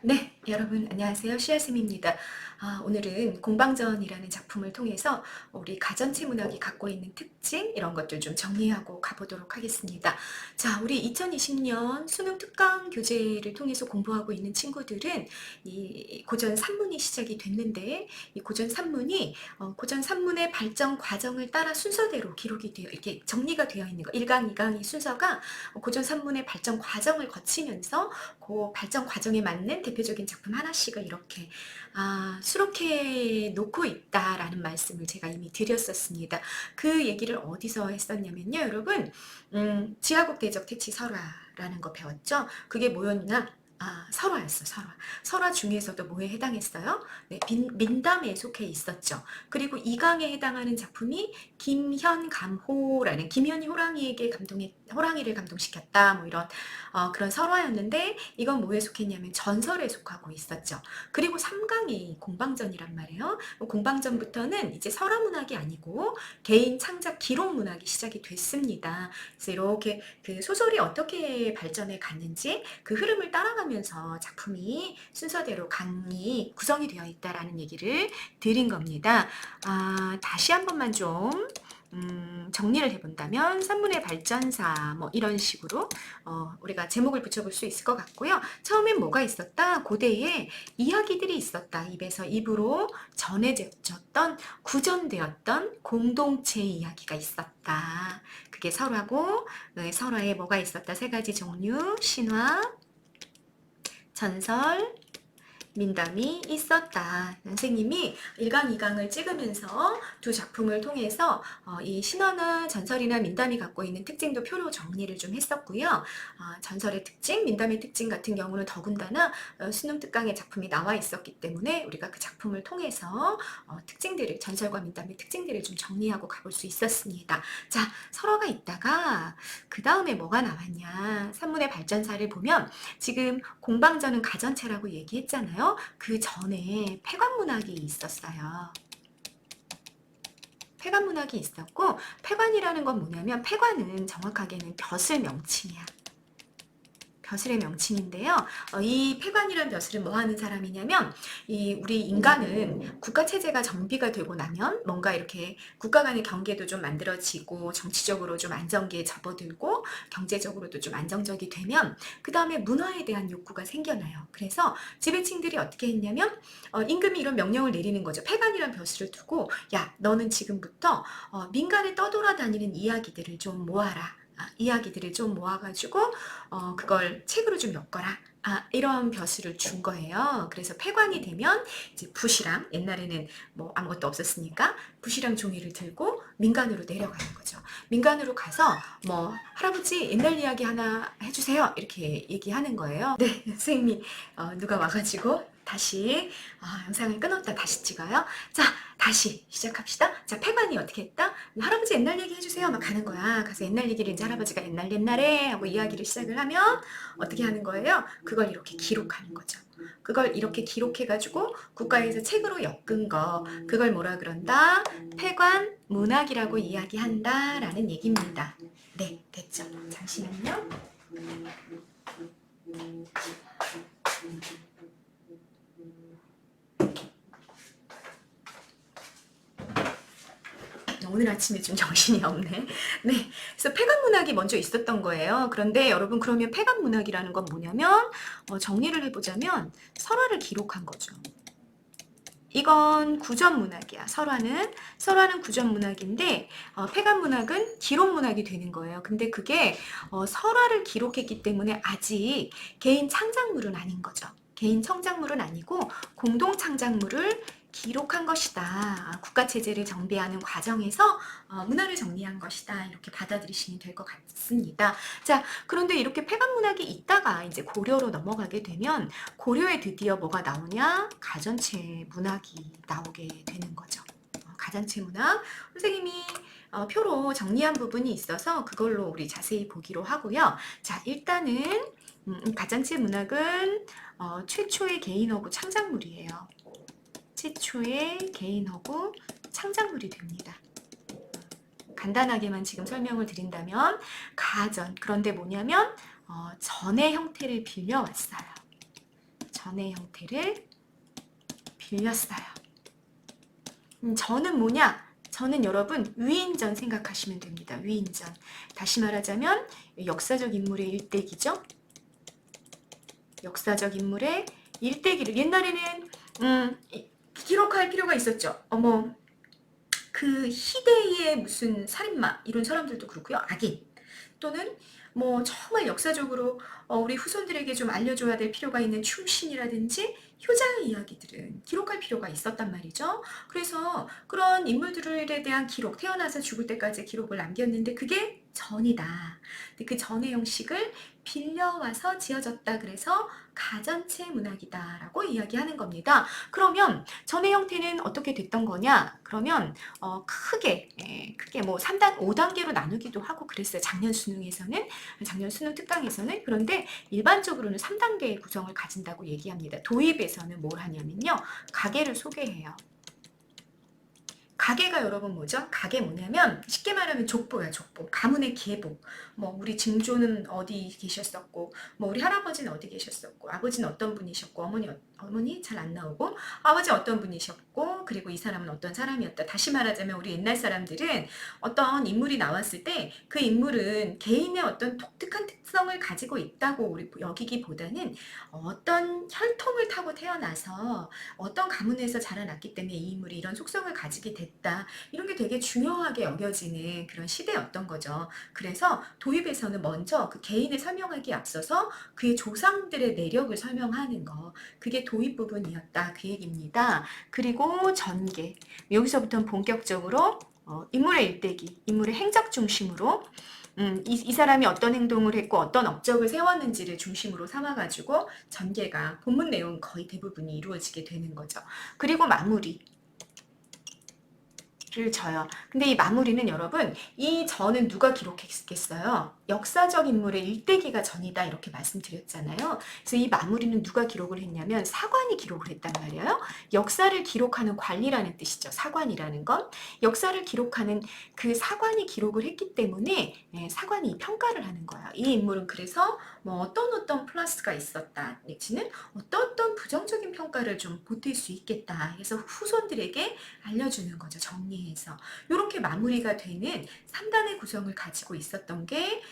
네, 여러분 안녕하세요. 씨앗쌤입니다. 오늘은 공방전이라는 작품을 통해서 우리 가전체 문학이 갖고 있는 특징 이런 것들 좀 정리하고 가보도록 하겠습니다. 자, 우리 2020년 수능 특강 교재를 통해서 공부하고 있는 친구들은 이 고전 산문이 시작이 됐는데 이 고전 산문이 고전 산문의 발전 과정을 따라 순서대로 기록이 되어 이렇게 정리가 되어 있는 거. 1강, 2강의 순서가 고전 산문의 발전 과정을 거치면서 그 발전 과정에 맞는 대표적인 작품 하나씩을 이렇게 수록해 놓고 있다라는 말씀을 제가 이미 드렸었습니다. 그 얘기를 어디서 했었냐면요, 여러분, 지하국대적 퇴치설화라는 거 배웠죠? 그게 뭐였냐? 설화였어, 설화. 설화 중에서도 뭐에 해당했어요? 네, 민담에 속해 있었죠. 그리고 2강에 해당하는 작품이 김현감호라는 김현이 호랑이를 감동시켰다. 뭐 이런 그런 설화였는데 이건 뭐에 속했냐면 전설에 속하고 있었죠. 그리고 3강이 공방전이란 말이에요. 공방전부터는 이제 설화 문학이 아니고 개인 창작 기록 문학이 시작이 됐습니다. 그래서 이렇게 그 소설이 어떻게 발전해 갔는지 그 흐름을 따라가면서 작품이 순서대로 강이 구성이 되어 있다라는 얘기를 드린 겁니다. 다시 한 번만 좀 정리를 해본다면 산문의 발전사 뭐 이런 식으로 우리가 제목을 붙여볼 수 있을 것 같고요. 처음엔 뭐가 있었다? 고대에 이야기들이 있었다. 입에서 입으로 전해졌던 구전되었던 공동체 이야기가 있었다. 그게 설화고 설화에 뭐가 있었다? 세 가지 종류, 신화, 전설, 민담이 있었다. 선생님이 1강, 2강을 찍으면서 두 작품을 통해서 이 신화나 전설이나 민담이 갖고 있는 특징도 표로 정리를 좀 했었고요. 전설의 특징, 민담의 특징 같은 경우는 더군다나 수능 특강의 작품이 나와 있었기 때문에 우리가 그 작품을 통해서 특징들을, 전설과 민담의 특징들을 좀 정리하고 가볼 수 있었습니다. 자, 설화가 있다가 그 다음에 뭐가 나왔냐. 산문의 발전사를 보면 지금 공방전은 가전체라고 얘기했잖아요. 그 전에 폐관문학이 있었어요. 폐관문학이 있었고 폐관이라는 건 뭐냐면 폐관은 정확하게는 벼슬 명칭이야. 벼슬의 명칭인데요. 이 폐관이란 벼슬은 뭐 하는 사람이냐면 우리 인간은 국가 체제가 정비가 되고 나면 뭔가 이렇게 국가 간의 경계도 좀 만들어지고 정치적으로 좀 안정기에 접어들고 경제적으로도 좀 안정적이 되면 그 다음에 문화에 대한 욕구가 생겨나요. 그래서 지배층들이 어떻게 했냐면 임금이 이런 명령을 내리는 거죠. 폐관이란 벼슬을 두고 야, 너는 지금부터 민간에 떠돌아다니는 이야기들을 좀 모아라. 이야기들을 좀 모아가지고 그걸 책으로 좀 엮어라. 이런 벼슬을 준 거예요. 그래서 폐관이 되면 이제 붓이랑 옛날에는 뭐 아무것도 없었으니까 붓이랑 종이를 들고 민간으로 내려가는 거죠. 민간으로 가서 뭐 할아버지 옛날 이야기 하나 해주세요. 이렇게 얘기하는 거예요. 네, 선생님이 누가 와가지고 다시 영상을 끊었다 다시 찍어요. 자, 다시 시작합시다. 자, 폐관이 어떻게 했다? 할아버지 옛날 얘기 해주세요. 막 가는 거야. 가서 옛날 얘기를 이제 할아버지가 옛날에 하고 이야기를 시작을 하면 어떻게 하는 거예요? 그걸 이렇게 기록하는 거죠. 그걸 이렇게 기록해가지고 국가에서 책으로 엮은 거, 그걸 뭐라 그런다? 폐관 문학이라고 이야기한다라는 얘기입니다. 네, 됐죠? 잠시만요. 오늘 아침에 좀 정신이 없네. 네. 그래서 폐관문학이 먼저 있었던 거예요. 그런데 여러분, 그러면 폐관문학이라는 건 뭐냐면, 정리를 해보자면, 설화를 기록한 거죠. 이건 구전문학이야. 설화는 구전문학인데 폐관문학은 기록문학이 되는 거예요. 근데 그게 설화를 기록했기 때문에 아직 개인 창작물은 아닌 거죠. 개인 창작물은 아니고 공동 창작물을 기록한 것이다. 국가체제를 정비하는 과정에서 문화를 정리한 것이다. 이렇게 받아들이시면 될 것 같습니다. 자, 그런데 이렇게 폐관문학이 있다가 이제 고려로 넘어가게 되면 고려에 드디어 뭐가 나오냐? 가전체 문학이 나오게 되는 거죠. 가전체 문학. 선생님이 표로 정리한 부분이 있어서 그걸로 우리 자세히 보기로 하고요. 자, 일단은 가전체 문학은 최초의 개인허구 창작물이에요. 최초의 개인허구 창작물이 됩니다. 간단하게만 지금 설명을 드린다면 가전, 그런데 뭐냐면 전의 형태를 빌려왔어요. 전의 형태를 빌렸어요. 전은 뭐냐? 저는 여러분 위인전 생각하시면 됩니다. 위인전. 다시 말하자면 역사적 인물의 일대기죠. 역사적 인물의 일대기를 옛날에는 기록할 필요가 있었죠. 어머, 그 희대의 무슨 살인마 이런 사람들도 그렇고요. 악인 또는 뭐 정말 역사적으로 우리 후손들에게 좀 알려줘야 될 필요가 있는 충신이라든지 효자의 이야기들은 기록할 필요가 있었단 말이죠. 그래서 그런 인물들에 대한 기록, 태어나서 죽을 때까지 기록을 남겼는데 그게 전이다. 근데 그 전의 형식을 빌려와서 지어졌다. 그래서 가전체 문학이다라고 이야기하는 겁니다. 그러면 전의 형태는 어떻게 됐던 거냐? 그러면 크게 뭐 3단, 5단계로 나누기도 하고 그랬어요. 작년 수능 특강에서는. 그런데 일반적으로는 3단계의 구성을 가진다고 얘기합니다. 도입에서는 뭘 하냐면요. 가계를 소개해요. 가계가 여러분 뭐죠? 가계 뭐냐면 쉽게 말하면 족보야, 족보. 가문의 계보. 뭐 우리 증조는 어디 계셨었고, 뭐 우리 할아버지는 어디 계셨었고, 아버지는 어떤 분이셨고, 어머니 잘 안 나오고, 아버지 어떤 분이셨고, 그리고 이 사람은 어떤 사람이었다. 다시 말하자면 우리 옛날 사람들은 어떤 인물이 나왔을 때 그 인물은 개인의 어떤 독특한 특성을 가지고 있다고 우리 여기기보다는 어떤 혈통을 타고 태어나서 어떤 가문에서 자라났기 때문에 이 인물이 이런 속성을 가지게 됐다. 이런 게 되게 중요하게 여겨지는 그런 시대였던 거죠. 그래서 도입에서는 먼저 그 개인을 설명하기에 앞서서 그의 조상들의 내력을 설명하는 거. 그게 도입 부분이었다. 그 얘기입니다. 그리고 전개. 여기서부터는 본격적으로 인물의 일대기, 인물의 행적 중심으로 이 사람이 어떤 행동을 했고 어떤 업적을 세웠는지를 중심으로 삼아가지고 전개가 본문 내용 거의 대부분이 이루어지게 되는 거죠. 그리고 마무리. 를 져요. 근데 이 마무리는 여러분, 이 전은 누가 기록했겠어요? 역사적 인물의 일대기가 전이다 이렇게 말씀드렸잖아요. 그래서 이 마무리는 누가 기록을 했냐면 사관이 기록을 했단 말이에요. 역사를 기록하는 관리라는 뜻이죠. 사관이라는 건. 역사를 기록하는 그 사관이 기록을 했기 때문에 사관이 평가를 하는 거야. 이 인물은 그래서 뭐 어떤 플러스가 있었다. 내지는 어떤 부정적인 평가를 좀 보탤 수 있겠다. 그래서 후손들에게 알려주는 거죠. 정리해서. 이렇게 마무리가 되는 3단의 구성을 가지고 있었던 게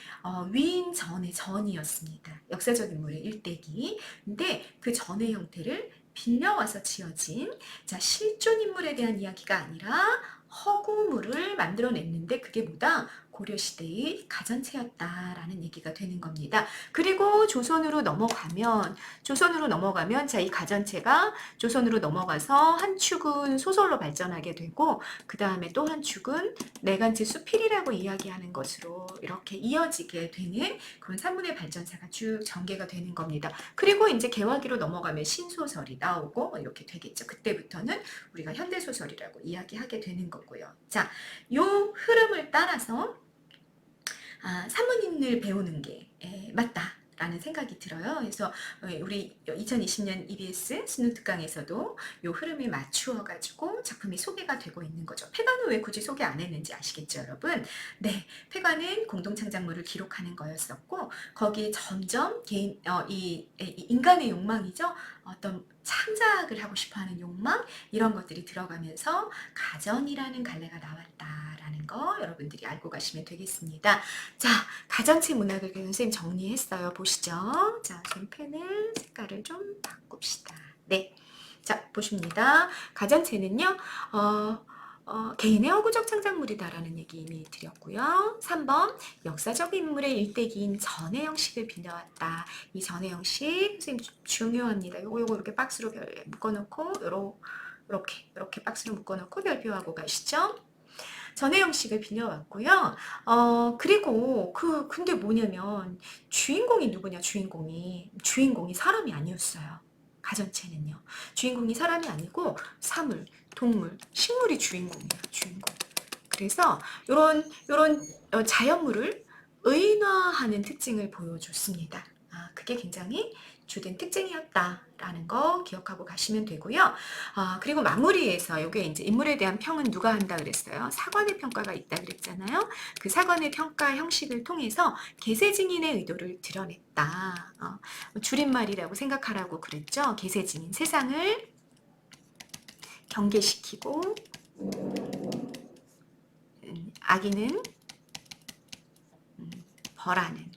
위인전의 전이었습니다. 역사적 인물의 일대기. 근데 그 전의 형태를 빌려와서 지어진 실존 인물에 대한 이야기가 아니라 허구물을 만들어냈는데 그게 뭐다? 고려시대의 가전체였다라는 얘기가 되는 겁니다. 그리고 조선으로 넘어가면 이 가전체가 조선으로 넘어가서 한 축은 소설로 발전하게 되고 그 다음에 또 한 축은 내간체 수필이라고 이야기하는 것으로 이렇게 이어지게 되는 그런 산문의 발전사가 쭉 전개가 되는 겁니다. 그리고 이제 개화기로 넘어가면 신소설이 나오고 이렇게 되겠죠. 그때부터는 우리가 현대소설이라고 이야기하게 되는 거고요. 자, 요 흐름을 따라서 산문인을 배우는 게 맞다라는 생각이 들어요. 그래서 우리 2020년 EBS 수능 특강에서도 이 흐름에 맞추어 가지고 작품이 소개가 되고 있는 거죠. 폐관은 왜 굳이 소개 안 했는지 아시겠죠, 여러분? 네, 폐관은 공동 창작물을 기록하는 거였었고 거기에 점점 이 인간의 욕망이죠. 어떤 창작을 하고 싶어하는 욕망 이런 것들이 들어가면서 가전이라는 갈래가 나왔다라는 거 여러분들이 알고 가시면 되겠습니다. 자, 가전체 문학을 선생님 정리했어요. 보시죠. 자, 좀 펜을 색깔을 좀 바꿉시다. 네, 자 보십니다. 가전체는요. 개인의 허구적 창작물이다라는 얘기 이미 드렸고요. 3번 역사적 인물의 일대기인 전의 형식을 빌려왔다. 이 전의 형식 선생님 중요합니다. 요거 이렇게 박스로 묶어놓고 이렇게 박스로 묶어놓고 별표하고 가시죠. 전의 형식을 빌려왔고요. 그리고 근데 뭐냐면 주인공이 누구냐? 주인공이 사람이 아니었어요. 가전체는요. 주인공이 사람이 아니고 사물, 동물, 식물이 주인공이에요. 주인공. 그래서 요런 자연물을 의인화하는 특징을 보여줬습니다. 그게 굉장히 주된 특징이었다라는 거 기억하고 가시면 되고요. 그리고 마무리에서 이게 이제 인물에 대한 평은 누가 한다 그랬어요? 사관의 평가가 있다 그랬잖아요. 그 사관의 평가 형식을 통해서 계세증인의 의도를 드러냈다. 줄임말이라고 생각하라고 그랬죠. 계세증인, 세상을 경계시키고 악인은 벌하는.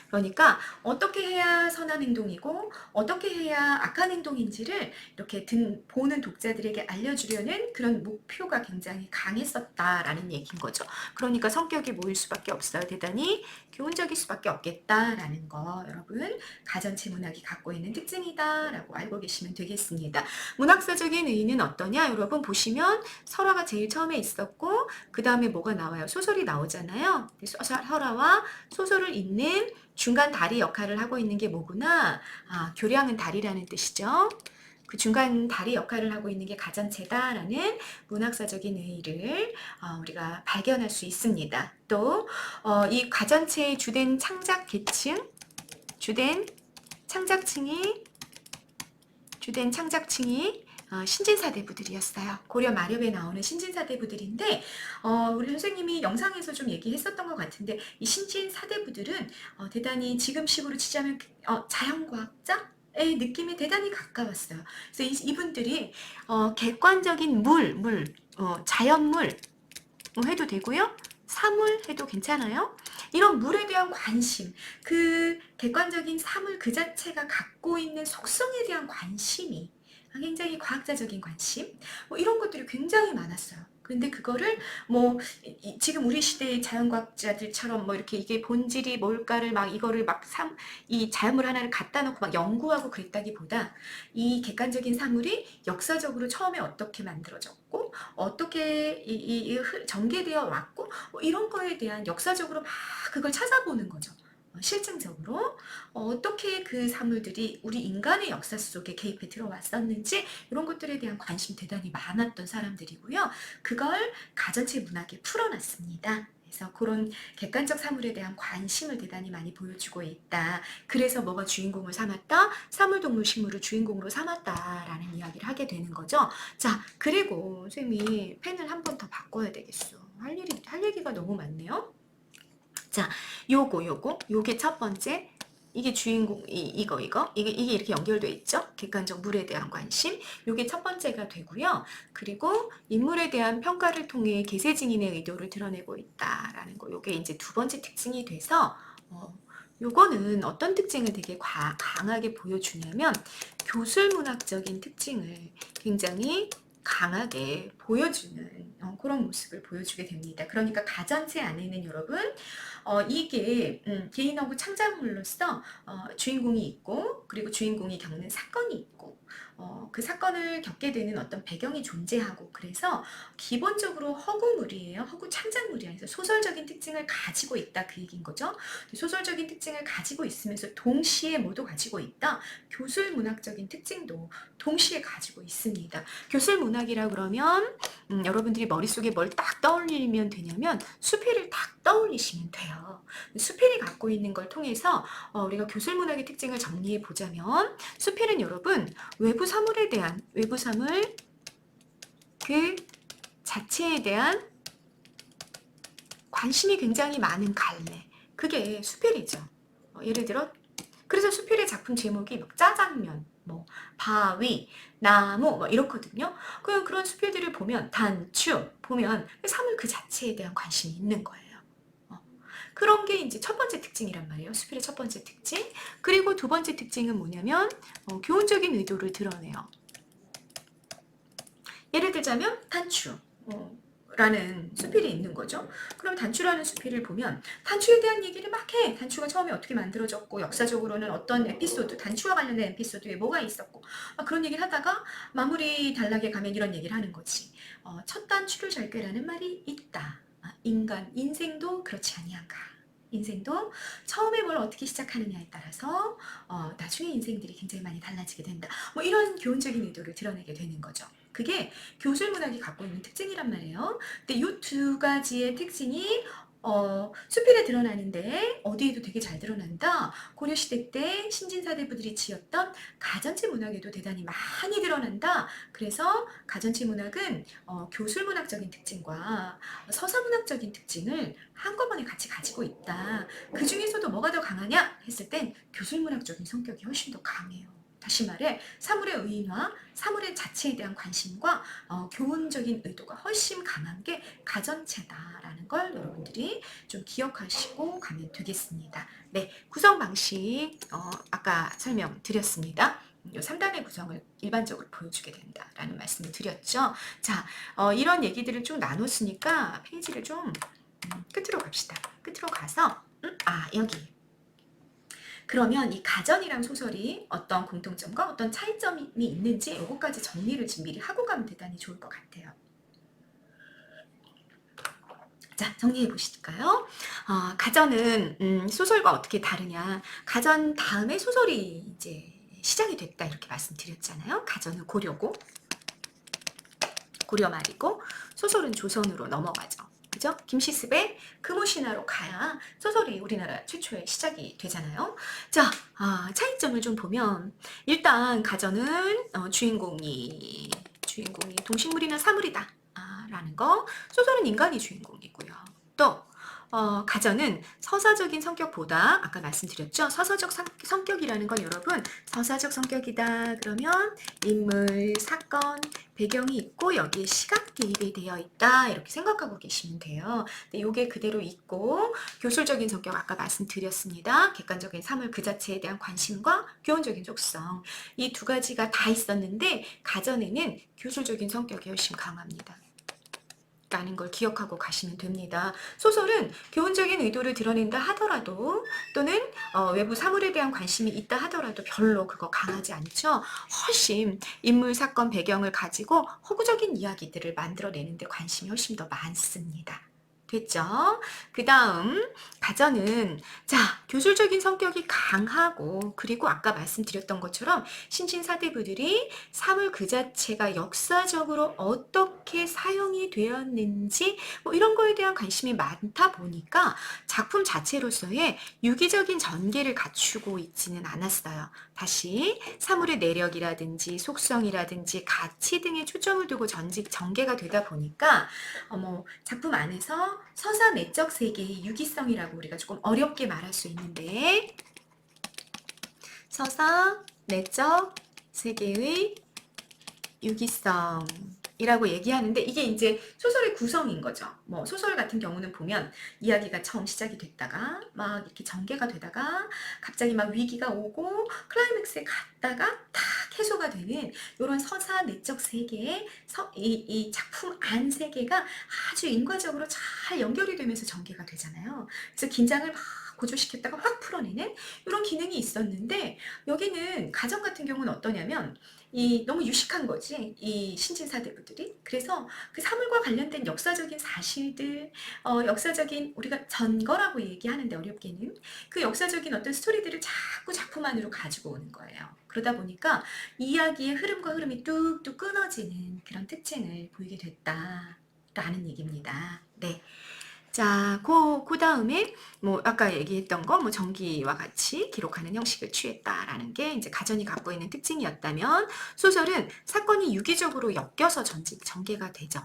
그러니까 어떻게 해야 선한 행동이고 어떻게 해야 악한 행동인지를 이렇게 보는 독자들에게 알려주려는 그런 목표가 굉장히 강했었다라는 얘기인 거죠. 그러니까 성격이 모일 수밖에 없어요. 대단히 교훈적일 수밖에 없겠다라는 거 여러분 가전체 문학이 갖고 있는 특징이다라고 알고 계시면 되겠습니다. 문학사적인 의의는 어떠냐? 여러분 보시면 설화가 제일 처음에 있었고 그 다음에 뭐가 나와요? 소설이 나오잖아요. 설화와 소설을 잇는 중간 다리 역할을 하고 있는 게 뭐구나? 교량은 다리라는 뜻이죠. 그 중간 다리 역할을 하고 있는 게 가전체다라는 문학사적인 의의를 우리가 발견할 수 있습니다. 또 이 가전체의 주된 창작 계층, 주된 창작층이 신진사대부들이었어요. 고려 마렵에 나오는 신진사대부들인데 우리 선생님이 영상에서 좀 얘기했었던 것 같은데 이 신진사대부들은 대단히 지금식으로 치자면 자연과학자의 느낌이 대단히 가까웠어요. 그래서 이분들이 객관적인 자연물 해도 되고요. 사물 해도 괜찮아요. 이런 물에 대한 관심, 그 객관적인 사물 그 자체가 갖고 있는 속성에 대한 관심이 굉장히 과학자적인 관심 이런 것들이 굉장히 많았어요. 근데 그거를 지금 우리 시대의 자연과학자들처럼 이렇게 이게 본질이 뭘까를 이거를 이 자연물 하나를 갖다 놓고 연구하고 그랬다기보다 이 객관적인 사물이 역사적으로 처음에 어떻게 만들어졌고 어떻게 전개되어 왔고 이런 거에 대한 역사적으로 그걸 찾아보는 거죠. 실증적으로 어떻게 그 사물들이 우리 인간의 역사 속에 개입해 들어왔었는지 이런 것들에 대한 관심 대단히 많았던 사람들이고요. 그걸 가전체 문학에 풀어놨습니다. 그래서 그런 객관적 사물에 대한 관심을 대단히 많이 보여주고 있다. 그래서 뭐가 주인공을 삼았다? 사물, 동물, 식물을 주인공으로 삼았다라는 이야기를 하게 되는 거죠. 자, 그리고 선생님이 펜을 한 번 더 바꿔야 되겠어. 할 얘기가 너무 많네요. 자, 요게 첫 번째. 이게 주인공, 이게 이렇게 연결되어 있죠? 객관적 물에 대한 관심. 요게 첫 번째가 되고요. 그리고 인물에 대한 평가를 통해 계세증인의 의도를 드러내고 있다라는 거. 요게 이제 두 번째 특징이 돼서, 요거는 어떤 특징을 되게 강하게 보여주냐면, 교술문학적인 특징을 굉장히 강하게 보여주는 그런 모습을 보여주게 됩니다. 그러니까 가전체 안에는 여러분 이게 개인하고 창작물로서 주인공이 있고 그리고 주인공이 겪는 사건이 있고 그 사건을 겪게 되는 어떤 배경이 존재하고 그래서 기본적으로 허구물이에요. 허구 창작물이에요. 그래서 소설적인 특징을 가지고 있다 그 얘기인 거죠. 소설적인 특징을 가지고 있으면서 동시에 뭐도 가지고 있다. 교술문학적인 특징도 동시에 가지고 있습니다. 교술문학이라 그러면 여러분들이 머릿속에 뭘 딱 떠올리면 되냐면 수필을 딱 떠올리시면 돼요. 수필이 갖고 있는 걸 통해서 우리가 교술문학의 특징을 정리해 보자면 수필은 여러분 외부 사물 그 자체에 대한 관심이 굉장히 많은 갈래. 그게 수필이죠. 예를 들어 그래서 수필의 작품 제목이 짜장면, 바위, 나무 이렇거든요. 그런 수필들을 보면 단추 보면 사물 그 자체에 대한 관심이 있는 거예요. 그런 게 이제 첫 번째 특징이란 말이에요. 수필의 첫 번째 특징. 그리고 두 번째 특징은 뭐냐면 교훈적인 의도를 드러내요. 예를 들자면 단추. 라는 수필이 있는 거죠. 그럼 단추라는 수필을 보면 단추에 대한 얘기를 막 해. 단추가 처음에 어떻게 만들어졌고 역사적으로는 어떤 에피소드, 단추와 관련된 에피소드에 뭐가 있었고 그런 얘기를 하다가 마무리 단락에 가면 이런 얘기를 하는 거지. 첫 단추를 잘 꿰라는 말이 있다. 인생도 그렇지 아니한가. 인생도 처음에 뭘 어떻게 시작하느냐에 따라서 나중에 인생들이 굉장히 많이 달라지게 된다. 이런 교훈적인 의도를 드러내게 되는 거죠. 그게 교술문학이 갖고 있는 특징이란 말이에요. 근데 이 두 가지의 특징이 수필에 드러나는데 어디에도 되게 잘 드러난다. 고려시대 때 신진사대부들이 지었던 가전체 문학에도 대단히 많이 드러난다. 그래서 가전체 문학은 교술문학적인 특징과 서사문학적인 특징을 한꺼번에 같이 가지고 있다. 그 중에서도 뭐가 더 강하냐 했을 땐 교술문학적인 성격이 훨씬 더 강해요. 다시 말해 사물의 의인화, 사물의 자체에 대한 관심과 교훈적인 의도가 훨씬 강한 게 가전체다라는 걸 여러분들이 좀 기억하시고 가면 되겠습니다. 네, 구성 방식 아까 설명드렸습니다. 이 3단의 구성을 일반적으로 보여주게 된다라는 말씀을 드렸죠. 자, 이런 얘기들을 쭉 나눴으니까 페이지를 좀 끝으로 갑시다. 끝으로 가서 여기. 그러면 이 가전이랑 소설이 어떤 공통점과 어떤 차이점이 있는지 요거까지 정리를 지금 미리 하고 가면 대단히 좋을 것 같아요. 자, 정리해 보실까요? 가전은 소설과 어떻게 다르냐. 가전 다음에 소설이 이제 시작이 됐다 이렇게 말씀드렸잖아요. 가전은 고려고, 고려 말이고 소설은 조선으로 넘어가죠. 그죠? 김시습의 금오신화로 가야 소설이 우리나라 최초의 시작이 되잖아요. 자, 차이점을 좀 보면 일단 가전은 주인공이 동식물이나 사물이다 라는 거, 소설은 인간이 주인공이고요. 또 가전은 서사적인 성격보다 아까 말씀드렸죠. 서사적 성격이라는 건 여러분 서사적 성격이다 그러면 인물, 사건, 배경이 있고 여기에 시각 개입이 되어 있다 이렇게 생각하고 계시면 돼요. 근데 이게 그대로 있고 교술적인 성격 아까 말씀드렸습니다. 객관적인 사물 그 자체에 대한 관심과 교훈적인 속성 이 두 가지가 다 있었는데 가전에는 교술적인 성격이 훨씬 강합니다. 라는 걸 기억하고 가시면 됩니다. 소설은 교훈적인 의도를 드러낸다 하더라도 또는 외부 사물에 대한 관심이 있다 하더라도 별로 그거 강하지 않죠. 훨씬 인물, 사건, 배경을 가지고 허구적인 이야기들을 만들어내는데 관심이 훨씬 더 많습니다. 됐죠? 그 다음 가전은 자 교술적인 성격이 강하고 그리고 아까 말씀드렸던 것처럼 신진사대부들이 사물 그 자체가 역사적으로 어떻게 사용이 되었는지 뭐 이런 거에 대한 관심이 많다 보니까 작품 자체로서의 유기적인 전개를 갖추고 있지는 않았어요. 다시 사물의 내력이라든지 속성이라든지 가치 등에 초점을 두고 전개가 되다 보니까 작품 안에서 서사 내적 세계의 유기성이라고 우리가 조금 어렵게 말할 수 있는데 서사 내적 세계의 유기성이라고 얘기하는데 이게 이제 소설의 구성인 거죠. 뭐 소설 같은 경우는 보면 이야기가 처음 시작이 됐다가 막 이렇게 전개가 되다가 갑자기 막 위기가 오고 클라이맥스에 갔다가 탁 해소가 되는 이런 서사 내적 세계의 이 작품 안 세계가 아주 인과적으로 잘 연결이 되면서 전개가 되잖아요. 그래서 긴장을 막 고조시켰다가 확 풀어내는 이런 기능이 있었는데 여기는 가정 같은 경우는 어떠냐면 너무 유식한 거지 이 신진사대부들이. 그래서 그 사물과 관련된 역사적인 사실들 역사적인 우리가 전거라고 얘기하는데 어렵게는 그 역사적인 어떤 스토리들을 자꾸 작품 안으로 가지고 오는 거예요. 그러다 보니까 이야기의 흐름과 흐름이 뚝뚝 끊어지는 그런 특징을 보이게 됐다라는 얘기입니다. 네. 자, 그 다음에 뭐 아까 얘기했던 거 뭐 전기와 같이 기록하는 형식을 취했다라는 게 이제 가전이 갖고 있는 특징이었다면 소설은 사건이 유기적으로 엮여서 전개가 되죠.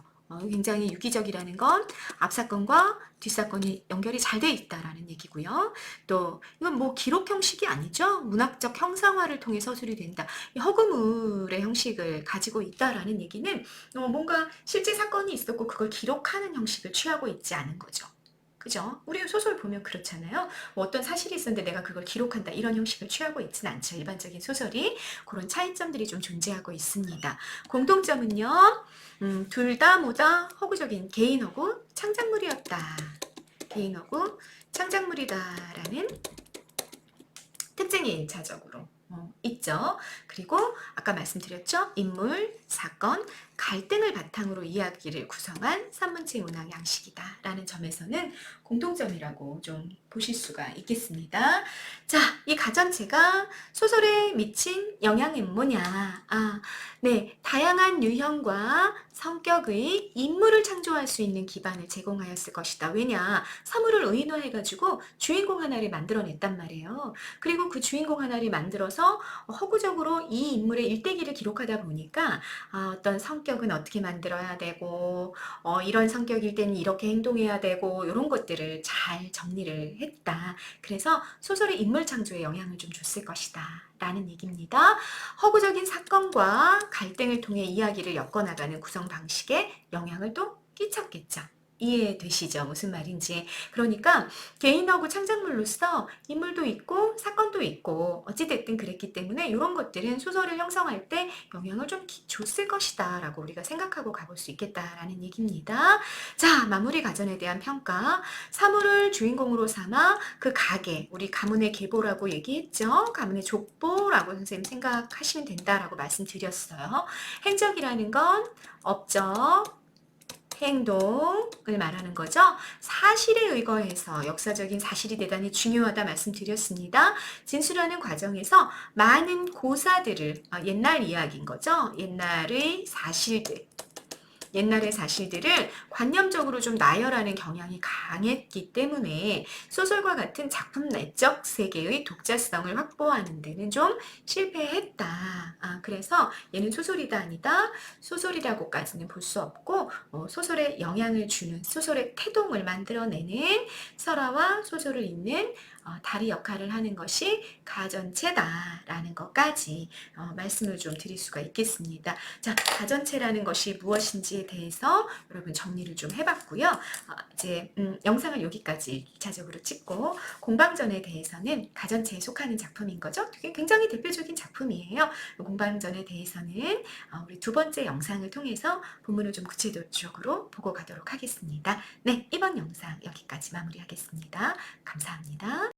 굉장히 유기적이라는 건 앞사건과 뒷사건이 연결이 잘 돼 있다라는 얘기고요. 또 이건 뭐 기록 형식이 아니죠. 문학적 형상화를 통해 서술이 된다. 허구물의 형식을 가지고 있다라는 얘기는 뭔가 실제 사건이 있었고 그걸 기록하는 형식을 취하고 있지 않은 거죠. 그죠? 우리 소설 보면 그렇잖아요. 뭐 어떤 사실이 있었는데 내가 그걸 기록한다 이런 형식을 취하고 있지는 않죠. 일반적인 소설이 그런 차이점들이 좀 존재하고 있습니다. 공통점은요. 둘 다 모두 허구적인 개인허구 창작물이었다. 개인허구 창작물이다라는 특징이 1차적으로 있다. 있죠. 그리고 아까 말씀드렸죠. 인물, 사건, 갈등을 바탕으로 이야기를 구성한 산문체 문학 양식이다라는 점에서는 공통점이라고 좀 보실 수가 있겠습니다. 자, 이 가전체가 소설에 미친 영향은 뭐냐? 네, 다양한 유형과 성격의 인물을 창조할 수 있는 기반을 제공하였을 것이다. 왜냐? 사물을 의인화해가지고 주인공 하나를 만들어냈단 말이에요. 그리고 그 주인공 하나를 만들어서 허구적으로 이 인물의 일대기를 기록하다 보니까 어떤 성격은 어떻게 만들어야 되고 이런 성격일 때는 이렇게 행동해야 되고 이런 것들을 잘 정리를 했다. 그래서 소설의 인물 창조에 영향을 좀 줬을 것이다. 라는 얘기입니다. 허구적인 사건과 갈등을 통해 이야기를 엮어나가는 구성 방식에 영향을 또 끼쳤겠죠. 이해되시죠? 무슨 말인지. 그러니까 개인하고 창작물로서 인물도 있고 사건도 있고 어찌됐든 그랬기 때문에 이런 것들은 소설을 형성할 때 영향을 좀 줬을 것이다 라고 우리가 생각하고 가볼 수 있겠다라는 얘기입니다. 자, 마무리 가전에 대한 평가. 사물을 주인공으로 삼아 그 가계, 우리 가문의 계보라고 얘기했죠. 가문의 족보라고 선생님 생각하시면 된다라고 말씀드렸어요. 행적이라는 건 업적, 행동을 말하는 거죠. 사실에 의거해서 역사적인 사실이 대단히 중요하다 말씀드렸습니다. 진술하는 과정에서 많은 고사들을, 옛날 이야기인 거죠. 옛날의 사실들을 관념적으로 좀 나열하는 경향이 강했기 때문에 소설과 같은 작품 내적 세계의 독자성을 확보하는 데는 좀 실패했다. 그래서 얘는 소설이다 아니다. 소설이라고까지는 볼 수 없고 소설에 영향을 주는 소설의 태동을 만들어내는 설화와 소설을 잇는 다리 역할을 하는 것이 가전체다라는 것까지 말씀을 좀 드릴 수가 있겠습니다. 자, 가전체라는 것이 무엇인지에 대해서 여러분 정리를 좀 해봤고요. 이제 영상을 여기까지 2차적으로 찍고 공방전에 대해서는 가전체에 속하는 작품인 거죠. 되게 굉장히 대표적인 작품이에요. 공방전에 대해서는 우리 두 번째 영상을 통해서 본문을 좀 구체적으로 보고 가도록 하겠습니다. 네, 이번 영상 여기까지 마무리하겠습니다. 감사합니다.